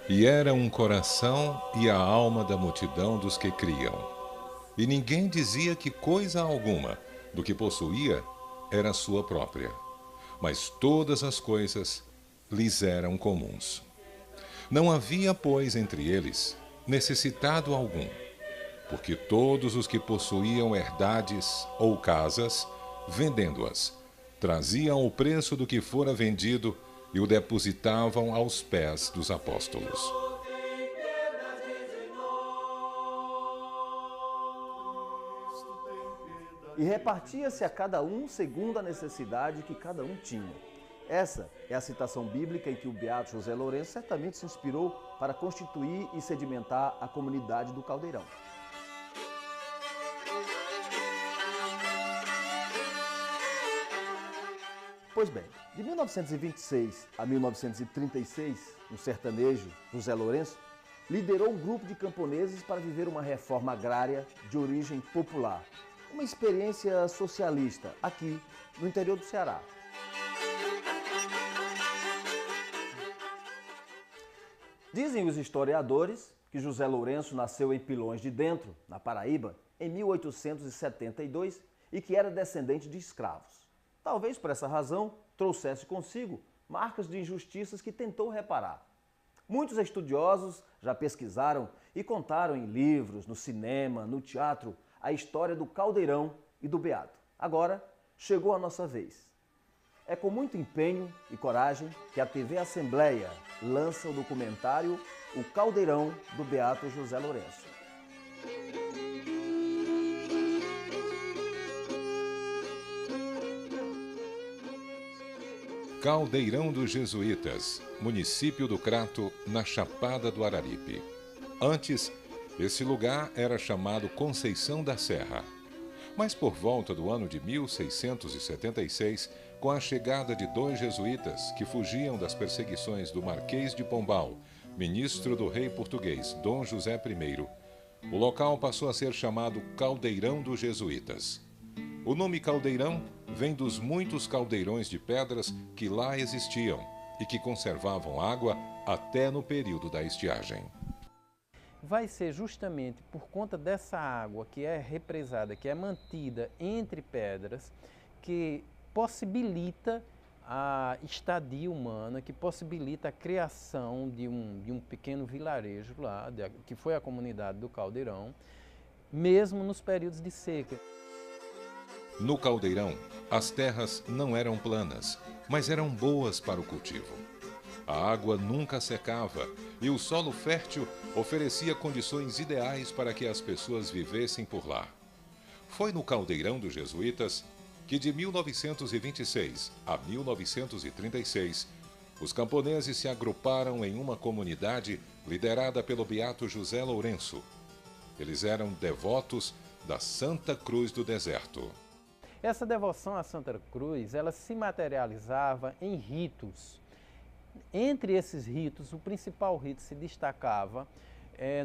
E era um coração e a alma da multidão dos que criam. E ninguém dizia que coisa alguma do que possuía era sua própria, mas todas as coisas lhes eram comuns. Não havia, pois, entre eles necessitado algum, porque todos os que possuíam herdades ou casas, vendendo-as, traziam o preço do que fora vendido e o depositavam aos pés dos apóstolos. E repartia-se a cada um segundo a necessidade que cada um tinha. Essa é a citação bíblica em que o beato José Lourenço certamente se inspirou para constituir e sedimentar a comunidade do Caldeirão. Pois bem, de 1926 a 1936, o sertanejo José Lourenço liderou um grupo de camponeses para viver uma reforma agrária de origem popular, uma experiência socialista aqui no interior do Ceará. Dizem os historiadores que José Lourenço nasceu em Pilões de Dentro, na Paraíba, em 1872 e que era descendente de escravos. Talvez por essa razão trouxesse consigo marcas de injustiças que tentou reparar. Muitos estudiosos já pesquisaram e contaram em livros, no cinema, no teatro, a história do Caldeirão e do Beato. Agora chegou a nossa vez. É com muito empenho e coragem que a TV Assembleia lança o documentário O Caldeirão do Beato José Lourenço. Caldeirão dos Jesuítas, município do Crato, na Chapada do Araripe. Antes, esse lugar era chamado Conceição da Serra. Mas por volta do ano de 1676, com a chegada de dois jesuítas que fugiam das perseguições do Marquês de Pombal, ministro do rei português Dom José I, o local passou a ser chamado Caldeirão dos Jesuítas. O nome Caldeirão vem dos muitos caldeirões de pedras que lá existiam e que conservavam água até no período da estiagem. Vai ser justamente por conta dessa água que é represada, que é mantida entre pedras, que possibilita a estadia humana, que possibilita a criação de um pequeno vilarejo lá, que foi a comunidade do Caldeirão, mesmo nos períodos de seca. No Caldeirão, as terras não eram planas, mas eram boas para o cultivo. A água nunca secava e o solo fértil oferecia condições ideais para que as pessoas vivessem por lá. Foi no Caldeirão dos Jesuítas que, de 1926 a 1936, os camponeses se agruparam em uma comunidade liderada pelo beato José Lourenço. Eles eram devotos da Santa Cruz do Deserto. Essa devoção à Santa Cruz, ela se materializava em ritos. Entre esses ritos, o principal rito se destacava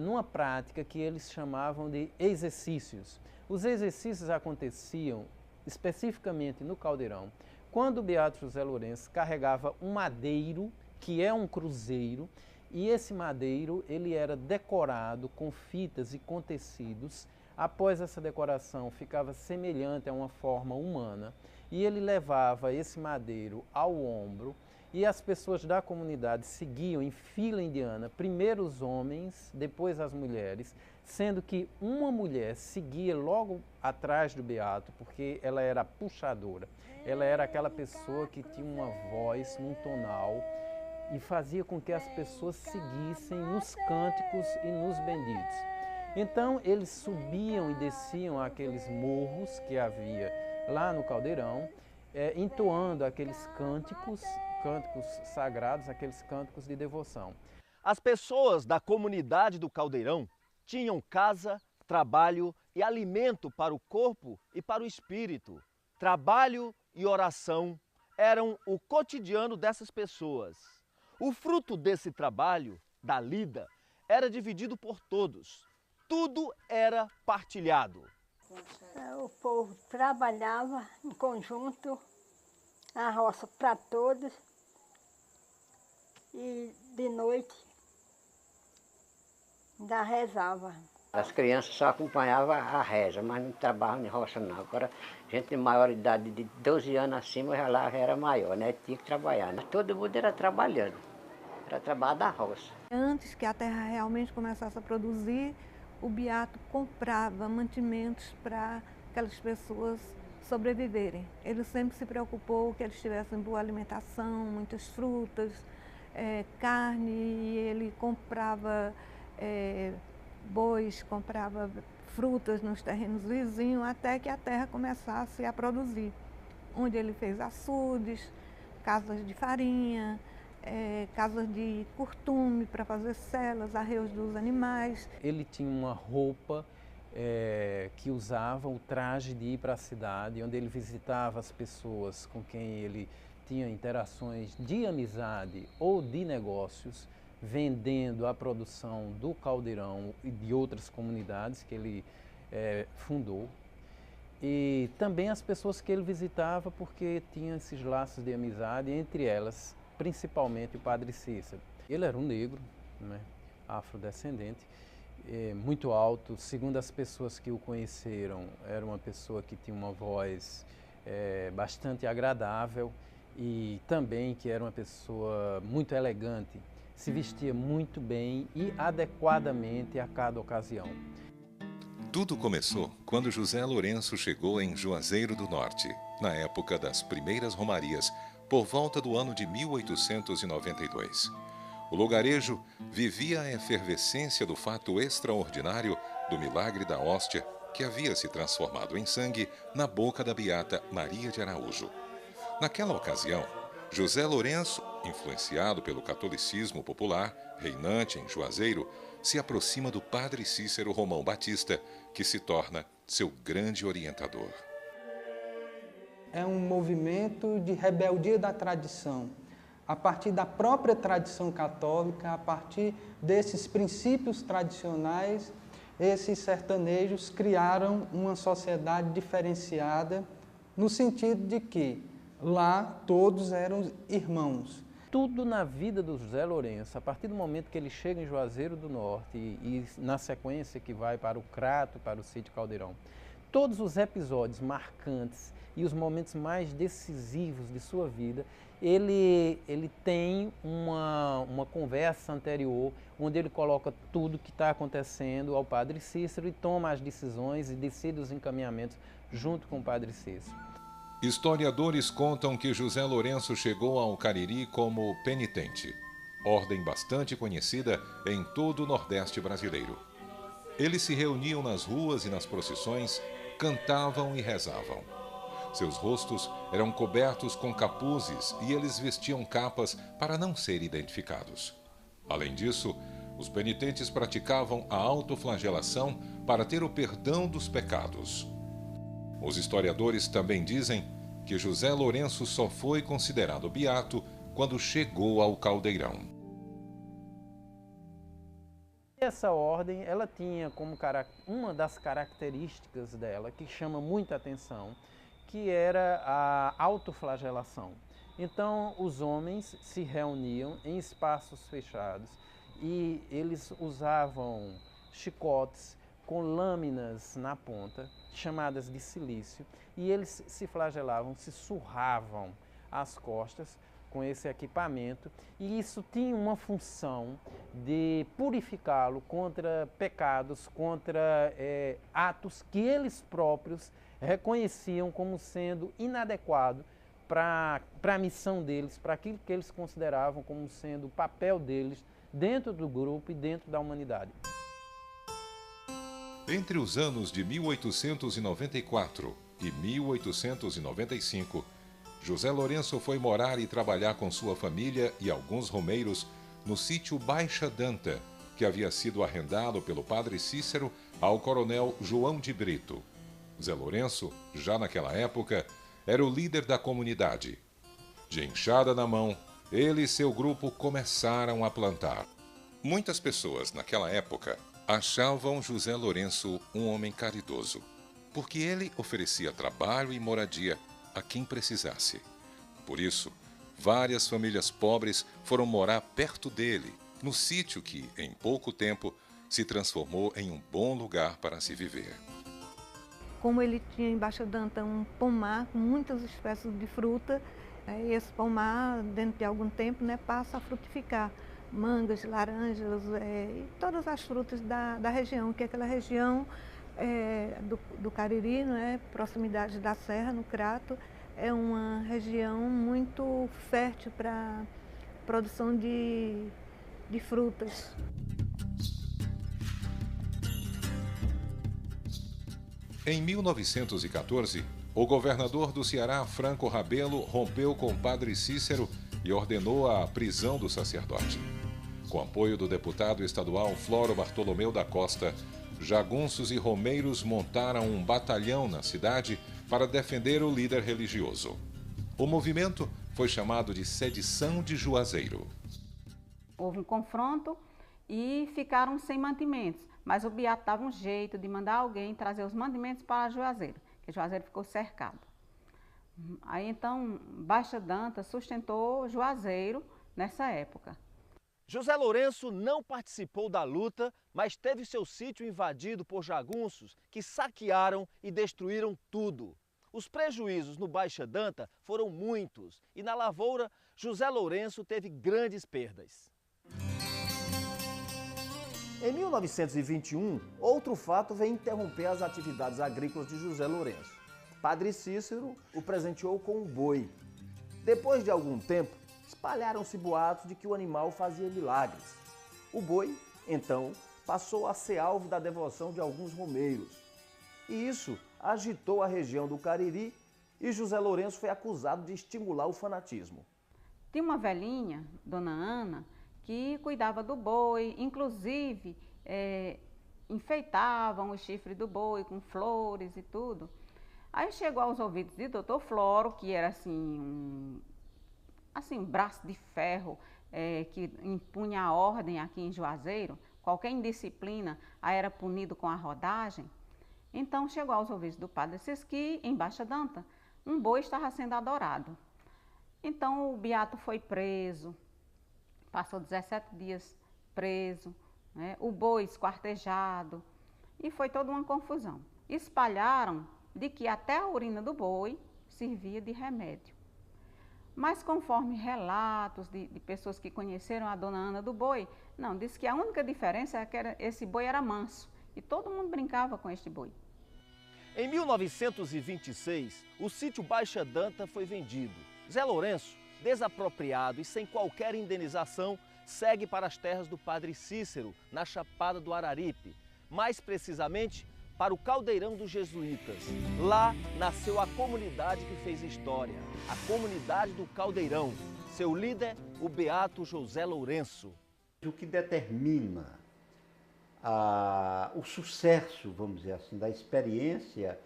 numa prática que eles chamavam de exercícios. Os exercícios aconteciam especificamente no Caldeirão, quando o beato José Lourenço carregava um madeiro, que é um cruzeiro, e esse madeiro ele era decorado com fitas e com tecidos. Após essa decoração, ficava semelhante a uma forma humana, e ele levava esse madeiro ao ombro, e as pessoas da comunidade seguiam em fila indiana, primeiro os homens, depois as mulheres, sendo que uma mulher seguia logo atrás do beato, porque ela era puxadora. Ela era aquela pessoa que tinha uma voz num tonal e fazia com que as pessoas seguissem nos cânticos e nos benditos. Então eles subiam e desciam aqueles morros que havia lá no Caldeirão, entoando aqueles cânticos sagrados, aqueles cânticos de devoção. As pessoas da comunidade do Caldeirão tinham casa, trabalho e alimento para o corpo e para o espírito. Trabalho e oração eram o cotidiano dessas pessoas. O fruto desse trabalho, da lida, era dividido por todos. Tudo era partilhado. O povo trabalhava em conjunto, a roça para todos, e de noite Ainda rezava. As crianças só acompanhavam a reza, mas não trabalhavam em roça não. Agora, gente de maior idade, de 12 anos acima, já era maior, né? Tinha que trabalhar, né? Todo mundo era trabalhando, era trabalho da roça. Antes que a terra realmente começasse a produzir, o Beato comprava mantimentos para aquelas pessoas sobreviverem. Ele sempre se preocupou que eles tivessem boa alimentação, muitas frutas, carne, e ele comprava bois, comprava frutas nos terrenos vizinhos, até que a terra começasse a produzir. Onde ele fez açudes, casas de farinha, casas de curtume para fazer celas, arreios dos animais. Ele tinha uma roupa que usava o traje de ir para a cidade, onde ele visitava as pessoas com quem ele tinha interações de amizade ou de negócios, vendendo a produção do Caldeirão e de outras comunidades que ele fundou. E também as pessoas que ele visitava, porque tinha esses laços de amizade, entre elas, principalmente o Padre Cícero. Ele era um negro, né, afrodescendente, muito alto. Segundo as pessoas que o conheceram, era uma pessoa que tinha uma voz bastante agradável e também que era uma pessoa muito elegante. Se vestia muito bem e adequadamente a cada ocasião. Tudo começou quando José Lourenço chegou em Juazeiro do Norte, na época das primeiras romarias, por volta do ano de 1892. O lugarejo vivia a efervescência do fato extraordinário do milagre da hóstia que havia se transformado em sangue na boca da beata Maria de Araújo. Naquela ocasião, José Lourenço, influenciado pelo catolicismo popular, reinante em Juazeiro, se aproxima do padre Cícero Romão Batista, que se torna seu grande orientador. É um movimento de rebeldia da tradição. A partir da própria tradição católica, a partir desses princípios tradicionais, esses sertanejos criaram uma sociedade diferenciada, no sentido de que lá todos eram irmãos. Tudo na vida do José Lourenço, a partir do momento que ele chega em Juazeiro do Norte e na sequência que vai para o Crato, para o sítio Caldeirão, todos os episódios marcantes e os momentos mais decisivos de sua vida, ele tem uma conversa anterior, onde ele coloca tudo que está acontecendo ao Padre Cícero e toma as decisões e decide os encaminhamentos junto com o Padre Cícero. Historiadores contam que José Lourenço chegou ao Cariri como penitente, ordem bastante conhecida em todo o Nordeste brasileiro. Eles se reuniam nas ruas e nas procissões, cantavam e rezavam. Seus rostos eram cobertos com capuzes e eles vestiam capas para não serem identificados. Além disso, os penitentes praticavam a autoflagelação para ter o perdão dos pecados. Os historiadores também dizem que José Lourenço só foi considerado beato quando chegou ao Caldeirão. Essa ordem, ela tinha como uma das características dela que chama muita atenção, que era a autoflagelação. Então, os homens se reuniam em espaços fechados e eles usavam chicotes com lâminas na ponta, chamadas de cilício, e eles se flagelavam, se surravam as costas com esse equipamento, e isso tinha uma função de purificá-lo contra pecados, contra atos que eles próprios reconheciam como sendo inadequado para a missão deles, para aquilo que eles consideravam como sendo o papel deles dentro do grupo e dentro da humanidade. Entre os anos de 1894 e 1895, José Lourenço foi morar e trabalhar com sua família e alguns romeiros no sítio Baixa Danta, que havia sido arrendado pelo padre Cícero ao coronel João de Brito. Zé Lourenço, já naquela época, era o líder da comunidade. De enxada na mão, ele e seu grupo começaram a plantar. Muitas pessoas, naquela época, achavam José Lourenço um homem caridoso, porque ele oferecia trabalho e moradia a quem precisasse. Por isso, várias famílias pobres foram morar perto dele, no sítio que, em pouco tempo, se transformou em um bom lugar para se viver. Como ele tinha em Baixa Danta um pomar com muitas espécies de fruta, e esse pomar, dentro de algum tempo, passa a frutificar mangas, laranjas e todas as frutas da região, que é aquela região do Cariri, proximidade da Serra, no Crato, é uma região muito fértil para produção de frutas. Em 1914, o governador do Ceará, Franco Rabelo, rompeu com o padre Cícero e ordenou a prisão do sacerdote. Com apoio do deputado estadual Floro Bartolomeu da Costa, jagunços e romeiros montaram um batalhão na cidade para defender o líder religioso. O movimento foi chamado de Sedição de Juazeiro. Houve um confronto e ficaram sem mantimentos, mas o beato dava um jeito de mandar alguém trazer os mantimentos para Juazeiro, que Juazeiro ficou cercado. Aí então Baixa Danta sustentou Juazeiro nessa época. José Lourenço não participou da luta, mas teve seu sítio invadido por jagunços que saquearam e destruíram tudo. Os prejuízos no Baixa Danta foram muitos e na lavoura José Lourenço teve grandes perdas. Em 1921, outro fato veio interromper as atividades agrícolas de José Lourenço. Padre Cícero o presenteou com um boi. Depois de algum tempo, espalharam-se boatos de que o animal fazia milagres. O boi, então, passou a ser alvo da devoção de alguns romeiros. E isso agitou a região do Cariri e José Lourenço foi acusado de estimular o fanatismo. Tinha uma velhinha, Dona Ana, que cuidava do boi, inclusive enfeitavam o chifre do boi com flores e tudo. Aí chegou aos ouvidos de Dr. Floro, que era um braço de ferro que impunha a ordem aqui em Juazeiro, qualquer indisciplina aí era punido com a rodagem. Então chegou aos ouvidos do padre Cisqui, em Baixa Danta, um boi estava sendo adorado. Então o beato foi preso, passou 17 dias preso, o boi esquartejado, e foi toda uma confusão. Espalharam de que até a urina do boi servia de remédio. Mas conforme relatos de pessoas que conheceram a Dona Ana do boi, não, disse que a única diferença é que esse boi era manso e todo mundo brincava com este boi. Em 1926, o sítio Baixa Danta foi vendido. Zé Lourenço, desapropriado e sem qualquer indenização, segue para as terras do Padre Cícero, na Chapada do Araripe, mais precisamente para o Caldeirão dos Jesuítas. Lá nasceu a comunidade que fez história, a comunidade do Caldeirão. Seu líder, o beato José Lourenço. O que determina o sucesso, vamos dizer assim, da experiência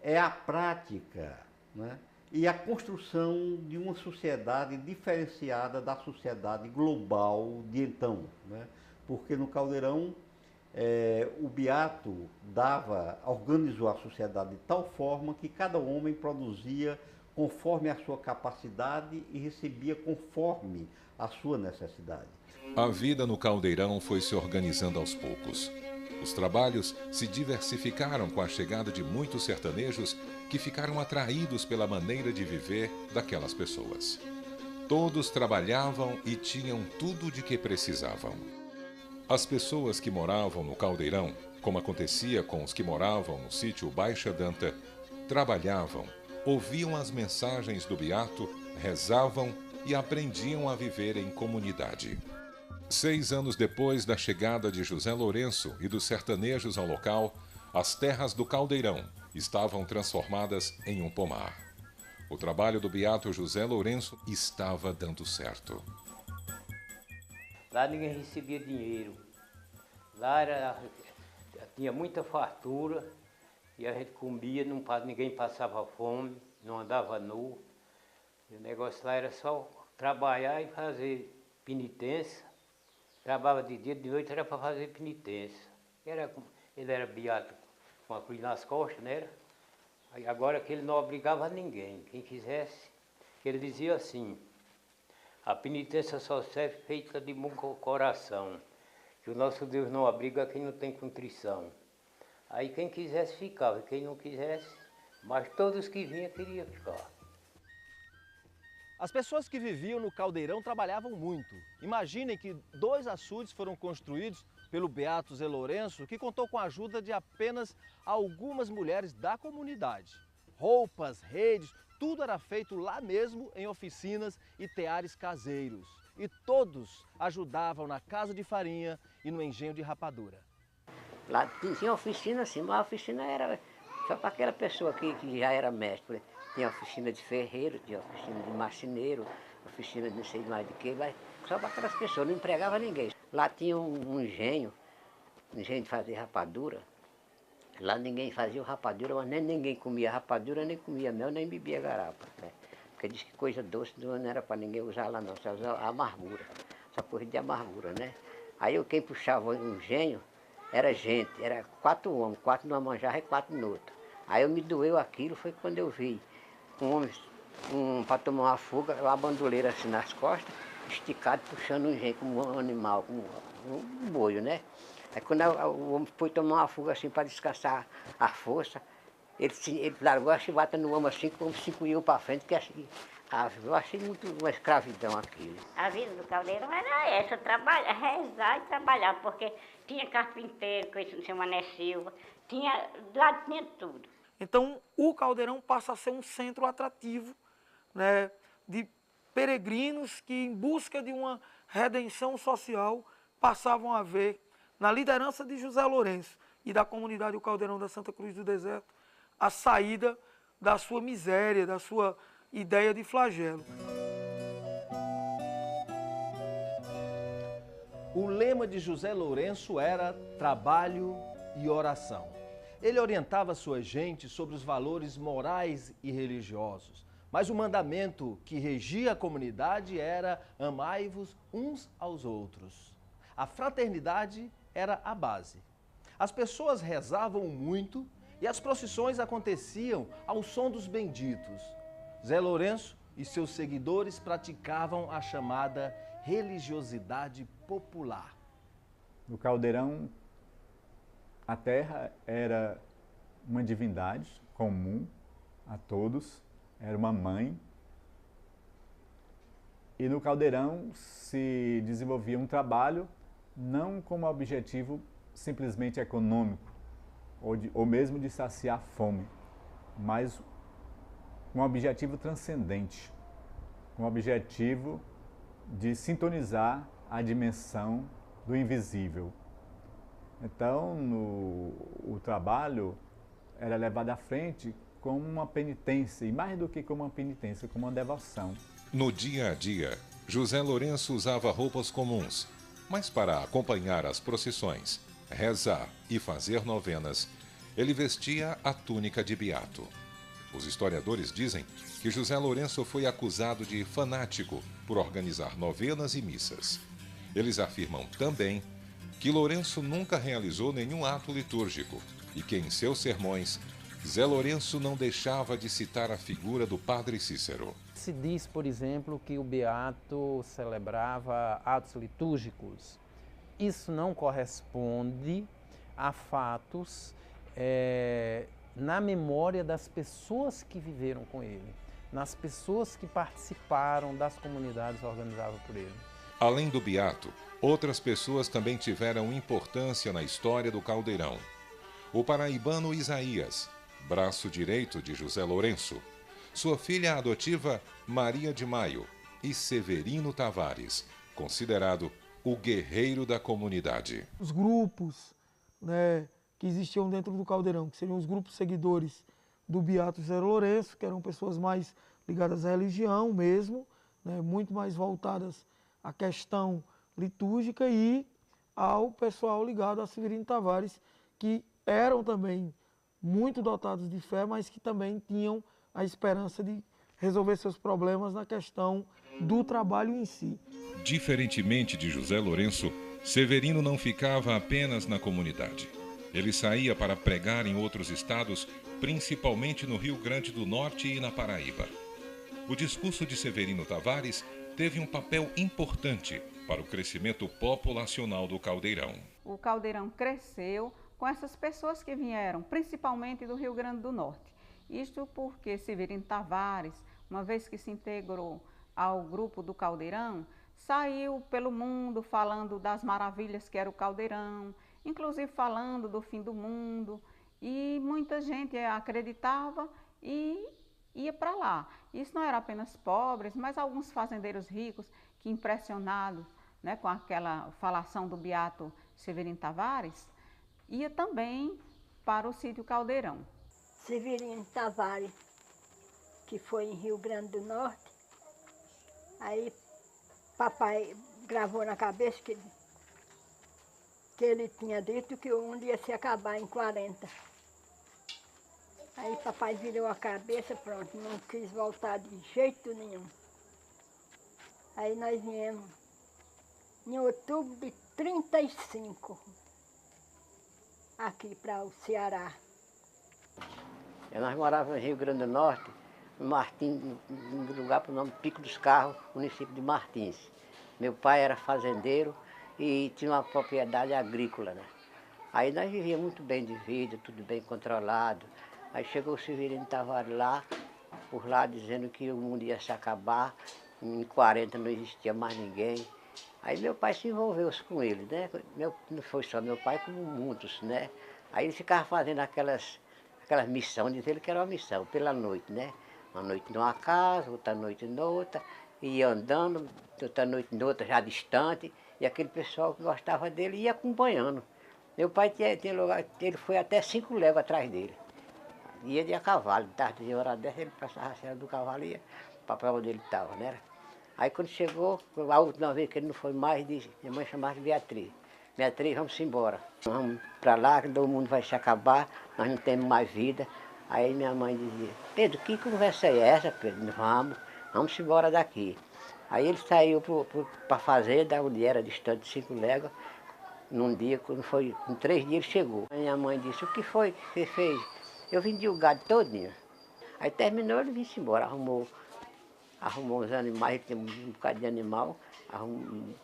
é a prática, e a construção de uma sociedade diferenciada da sociedade global de então. Porque no Caldeirão o beato organizou a sociedade de tal forma que cada homem produzia conforme a sua capacidade e recebia conforme a sua necessidade. A vida no Caldeirão foi se organizando aos poucos. Os trabalhos se diversificaram com a chegada de muitos sertanejos que ficaram atraídos pela maneira de viver daquelas pessoas. Todos trabalhavam e tinham tudo de que precisavam. As pessoas que moravam no Caldeirão, como acontecia com os que moravam no sítio Baixa Danta, trabalhavam, ouviam as mensagens do beato, rezavam e aprendiam a viver em comunidade. 6 anos depois da chegada de José Lourenço e dos sertanejos ao local, as terras do Caldeirão estavam transformadas em um pomar. O trabalho do beato José Lourenço estava dando certo. Lá ninguém recebia dinheiro. Lá tinha muita fartura e a gente comia, ninguém passava fome, não andava nu. E o negócio lá era só trabalhar e fazer penitência. Trabalhava de dia, de noite era para fazer penitência. Ele era beato com a cruz nas costas, né? Agora que ele não obrigava ninguém, quem quisesse. Ele dizia assim: a penitência só serve feita de bom coração, que que o nosso Deus não abriga quem não tem contrição. Aí quem quisesse ficava, quem não quisesse, mas todos que vinham queriam ficar. As pessoas que viviam no Caldeirão trabalhavam muito. Imaginem que 2 açudes foram construídos pelo Beato Zé Lourenço, que contou com a ajuda de apenas algumas mulheres da comunidade. Roupas, redes, tudo era feito lá mesmo em oficinas e teares caseiros. E todos ajudavam na casa de farinha e no engenho de rapadura. Lá tinha oficina assim, mas a oficina era só para aquela pessoa que já era mestre. Tinha oficina de ferreiro, tinha oficina de marceneiro, oficina de não sei mais de quê, mas só para aquelas pessoas, não empregava ninguém. Lá tinha um engenho de fazer rapadura. Lá ninguém fazia rapadura, mas nem ninguém comia rapadura, nem comia mel, nem bebia garapa. Né? Porque diz que coisa doce não era para ninguém usar lá não, só usava amargura, essa coisa de amargura, né? Aí quem puxava o engenho era gente, era 4 homens, 4 numa manjarra e 4 no outro. Aí me doeu aquilo, foi quando eu vi um homem para tomar uma fuga, uma bandoleira assim nas costas, esticado, puxando um engenho como um animal, como um boio, né? Aí quando o homem foi tomar uma fuga assim para descansar a força, ele largou a chibata no ombro assim, como se encolheu para frente, que assim, eu achei muito uma escravidão aquilo. A vida do Caldeirão era essa, rezar e trabalhar, porque tinha carpinteiro, conhecido no seu Mané Silva, lá tinha tudo. Então o Caldeirão passa a ser um centro atrativo, né, de peregrinos que em busca de uma redenção social passavam a ver na liderança de José Lourenço e da comunidade do Caldeirão da Santa Cruz do Deserto, a saída da sua miséria, da sua ideia de flagelo. O lema de José Lourenço era trabalho e oração. Ele orientava sua gente sobre os valores morais e religiosos, mas o mandamento que regia a comunidade era amai-vos uns aos outros. A fraternidade era a base. As pessoas rezavam muito e as procissões aconteciam ao som dos benditos. Zé Lourenço e seus seguidores praticavam a chamada religiosidade popular. No Caldeirão, a terra era uma divindade comum a todos, era uma mãe. E no Caldeirão se desenvolvia um trabalho não como objetivo simplesmente econômico, ou mesmo de saciar fome, mas um objetivo transcendente, um objetivo de sintonizar a dimensão do invisível. Então, o trabalho era levado à frente como uma penitência, e mais do que como uma penitência, como uma devoção. No dia a dia, José Lourenço usava roupas comuns, mas para acompanhar as procissões, rezar e fazer novenas, ele vestia a túnica de beato. Os historiadores dizem que José Lourenço foi acusado de fanático por organizar novenas e missas. Eles afirmam também que Lourenço nunca realizou nenhum ato litúrgico e que em seus sermões, Zé Lourenço não deixava de citar a figura do Padre Cícero. Se diz, por exemplo, que o beato celebrava atos litúrgicos. Isso não corresponde a fatos na memória das pessoas que viveram com ele, nas pessoas que participaram das comunidades organizadas por ele. Além do beato, outras pessoas também tiveram importância na história do Caldeirão. O paraibano Isaías, braço direito de José Lourenço, sua filha adotiva Maria de Maio e Severino Tavares, considerado o guerreiro da comunidade. Os grupos, né, que existiam dentro do Caldeirão, que seriam os grupos seguidores do beato José Lourenço, que eram pessoas mais ligadas à religião mesmo, né, muito mais voltadas à questão litúrgica, e ao pessoal ligado a Severino Tavares, que eram também muito dotados de fé, mas que também tinham a esperança de resolver seus problemas na questão do trabalho em si. Diferentemente de José Lourenço, Severino não ficava apenas na comunidade. Ele saía para pregar em outros estados, principalmente no Rio Grande do Norte e na Paraíba. O discurso de Severino Tavares teve um papel importante para o crescimento populacional do Caldeirão. O Caldeirão cresceu com essas pessoas que vieram, principalmente do Rio Grande do Norte. Isto porque Severino Tavares, uma vez que se integrou ao grupo do Caldeirão, saiu pelo mundo falando das maravilhas que era o Caldeirão, inclusive falando do fim do mundo, e muita gente acreditava e ia para lá. Isso não era apenas pobres, mas alguns fazendeiros ricos que, impressionados, né, com aquela falação do beato Severino Tavares, ia também para o sítio Caldeirão. Severino Tavares, que foi em Rio Grande do Norte, aí papai gravou na cabeça que ele tinha dito que o mundo ia se acabar em 40. Aí papai virou a cabeça, pronto, não quis voltar de jeito nenhum. Aí nós viemos em outubro de 35, aqui para o Ceará. Nós morávamos no Rio Grande do Norte, em Martins, num lugar por nome Pico dos Carros, município de Martins. Meu pai era fazendeiro e tinha uma propriedade agrícola, né? Aí nós vivíamos muito bem de vida, tudo bem controlado. Aí chegou o Severino Tavares lá, por lá dizendo que o mundo ia se acabar, em 40 não existia mais ninguém. Aí meu pai se envolveu com ele, né? Não foi só meu pai, como muitos, né? Aí ele ficava fazendo aquelas missões, diz ele que era uma missão, pela noite, né? Uma noite numa casa, outra noite noutra, ia andando, outra noite noutra, já distante, e aquele pessoal que gostava dele ia acompanhando. Meu pai tinha lugar, ele foi até 5 léguas atrás dele. Ia de a cavalo, tarde de hora dessa, ele passava a cena do cavalo e ia para onde ele estava, né? Aí quando chegou, a última vez que ele não foi mais, disse, minha mãe chamava de Beatriz. Beatriz, vamos embora. Vamos para lá, que o mundo vai se acabar, nós não temos mais vida. Aí minha mãe dizia, Pedro, que conversa é essa, Pedro? Vamos embora daqui. Aí ele saiu para a fazenda, onde era distante de 5 léguas. Num dia, quando foi, em 3 dias ele chegou. Aí minha mãe disse, o que foi que você fez? Eu vendi o gado todinho. Aí terminou, ele veio embora, arrumou uns animais, ele tinha um bocado de animal,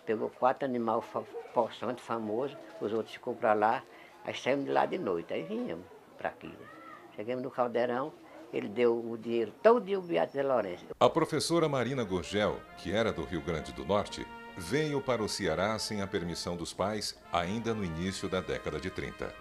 pegou 4 animais possantes, famosos, os outros ficou para lá, aí saímos de lá de noite, aí vinhamos para aqui. Né? Chegamos no Caldeirão, ele deu o dinheiro todo dia ao Beato Zé Lourenço. A professora Marina Gurgel, que era do Rio Grande do Norte, veio para o Ceará sem a permissão dos pais ainda no início da década de 30.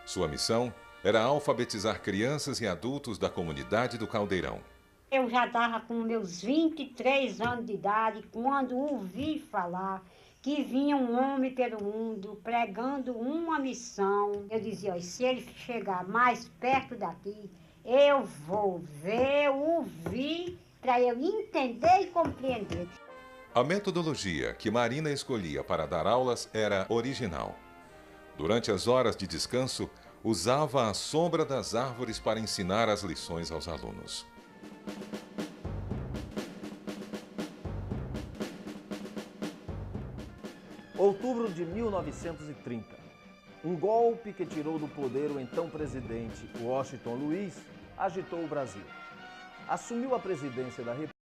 Sua missão era alfabetizar crianças e adultos da comunidade do Caldeirão. Eu já estava com meus 23 anos de idade quando ouvi falar que vinha um homem pelo mundo pregando uma missão. Eu dizia, ó, se ele chegar mais perto daqui, eu vou ver, ouvir, para eu entender e compreender. A metodologia que Marina escolhia para dar aulas era original. Durante as horas de descanso, usava a sombra das árvores para ensinar as lições aos alunos. Outubro de 1930. Um golpe que tirou do poder o então presidente Washington Luiz agitou o Brasil. Assumiu a presidência da República